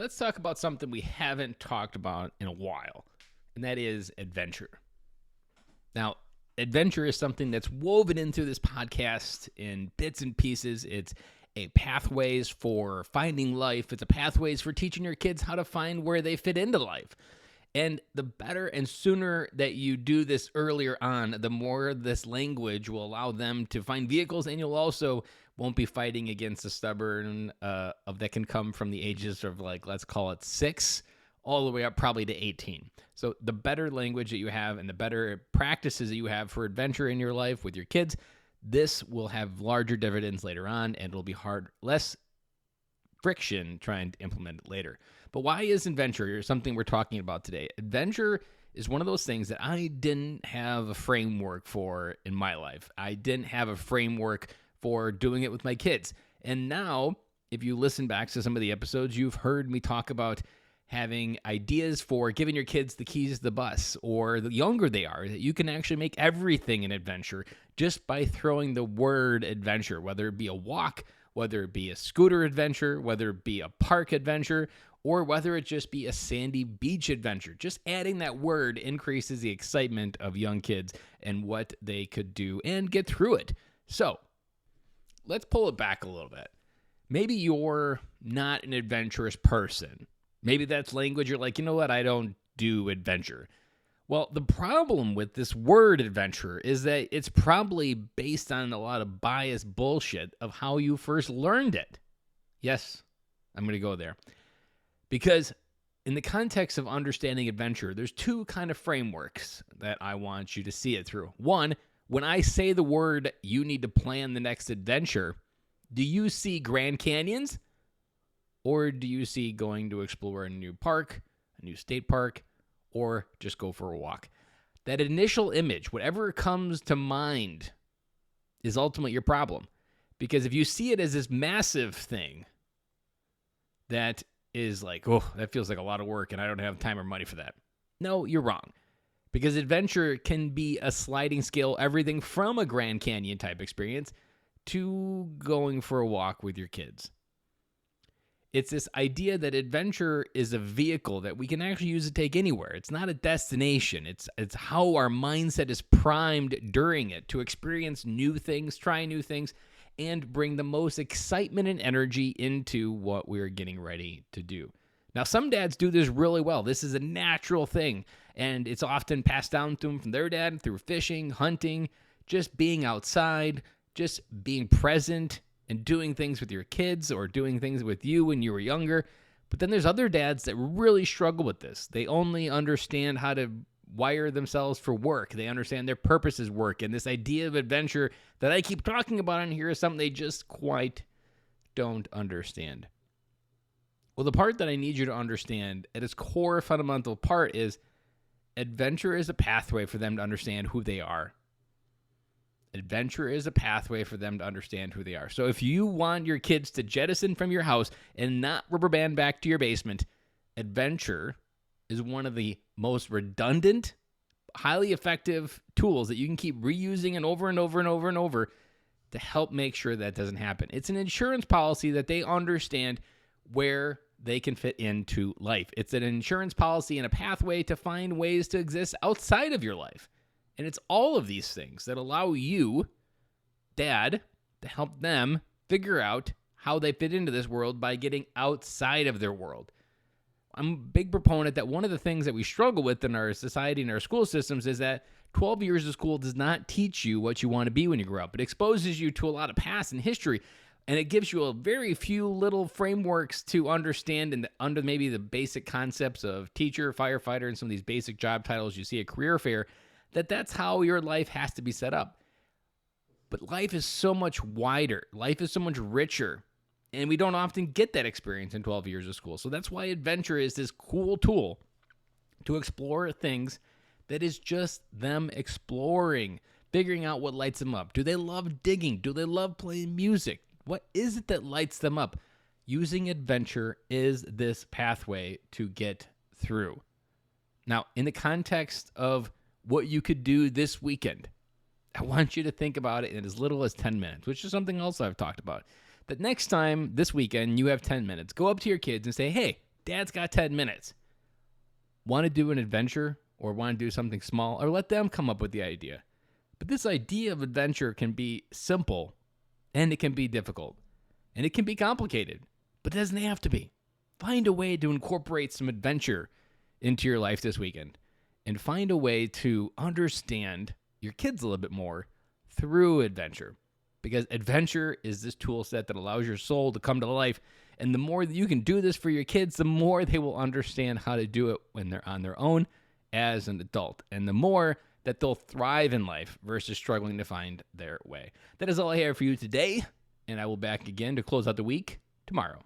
let's talk about something we haven't talked about in a while, and that is adventure. Now, adventure is something that's woven into this podcast in bits and pieces. It's a pathways for finding life. It's a pathways for teaching your kids how to find where they fit into life. And the better and sooner that you do this earlier on, the more this language will allow them to find vehicles, and you'll also won't be fighting against the stubborn that can come from the ages of, like, let's call it 6 all the way up probably to 18. So the better language that you have and the better practices that you have for adventure in your life with your kids, this will have larger dividends later on, and it'll be less friction trying to implement it later. But why is adventure something we're talking about today? Adventure is one of those things that I didn't have a framework for in my life. I didn't have a framework for doing it with my kids. And now, if you listen back to some of the episodes, you've heard me talk about having ideas for giving your kids the keys to the bus, or the younger they are, that you can actually make everything an adventure just by throwing the word adventure, whether it be a walk, whether it be a scooter adventure, whether it be a park adventure, or whether it just be a sandy beach adventure. Just adding that word increases the excitement of young kids and what they could do and get through it. So let's pull it back a little bit. Maybe you're not an adventurous person. Maybe that's language you're like, you know what, I don't do adventure. Well, the problem with this word adventure is that it's probably based on a lot of biased bullshit of how you first learned it. Yes, I'm going to go there. Because in the context of understanding adventure, there's two kind of frameworks that I want you to see it through. One, when I say the word, you need to plan the next adventure, do you see Grand Canyons? Or do you see going to explore a new park, a new state park, or just go for a walk? That initial image, whatever comes to mind, is ultimately your problem. Because if you see it as this massive thing that is like, oh, that feels like a lot of work and I don't have time or money for that. No, you're wrong. Because adventure can be a sliding scale, everything from a Grand Canyon type experience to going for a walk with your kids. It's this idea that adventure is a vehicle that we can actually use to take anywhere. It's not a destination. It's how our mindset is primed during it to experience new things, try new things, and bring the most excitement and energy into what we're getting ready to do. Now, some dads do this really well. This is a natural thing, and it's often passed down to them from their dad through fishing, hunting, just being outside, just being present and doing things with your kids or doing things with you when you were younger. But then there's other dads that really struggle with this. They only understand how to wire themselves for work. They understand their purpose is work. And this idea of adventure that I keep talking about on here is something they just quite don't understand. Well, the part that I need you to understand at its core fundamental part is adventure is a pathway for them to understand who they are. Adventure is a pathway for them to understand who they are. So if you want your kids to jettison from your house and not rubber band back to your basement, adventure is one of the most redundant, highly effective tools that you can keep reusing and over and over and over and over to help make sure that doesn't happen. It's an insurance policy that they understand where they can fit into life. It's an insurance policy and a pathway to find ways to exist outside of your life. And it's all of these things that allow you, dad, to help them figure out how they fit into this world by getting outside of their world. I'm a big proponent that one of the things that we struggle with in our society and our school systems is that 12 years of school does not teach you what you want to be when you grow up. It exposes you to a lot of past and history, and it gives you a very few little frameworks to understand and under maybe the basic concepts of teacher, firefighter, and some of these basic job titles you see at career fair, that's how your life has to be set up. But life is so much wider. Life is so much richer. And we don't often get that experience in 12 years of school. So that's why adventure is this cool tool to explore things that is just them exploring, figuring out what lights them up. Do they love digging? Do they love playing music? What is it that lights them up? Using adventure is this pathway to get through. Now, in the context of what you could do this weekend, I want you to think about it in as little as 10 minutes, which is something else I've talked about. That next time this weekend you have 10 minutes, go up to your kids and say, hey, Dad's got 10 minutes. Want to do an adventure or want to do something small, or let them come up with the idea. But this idea of adventure can be simple, and it can be difficult, and it can be complicated, but it doesn't have to be. Find a way to incorporate some adventure into your life this weekend, and find a way to understand your kids a little bit more through adventure. Because adventure is this tool set that allows your soul to come to life. And the more that you can do this for your kids, the more they will understand how to do it when they're on their own as an adult. And the more that they'll thrive in life versus struggling to find their way. That is all I have for you today. And I will be back again to close out the week tomorrow.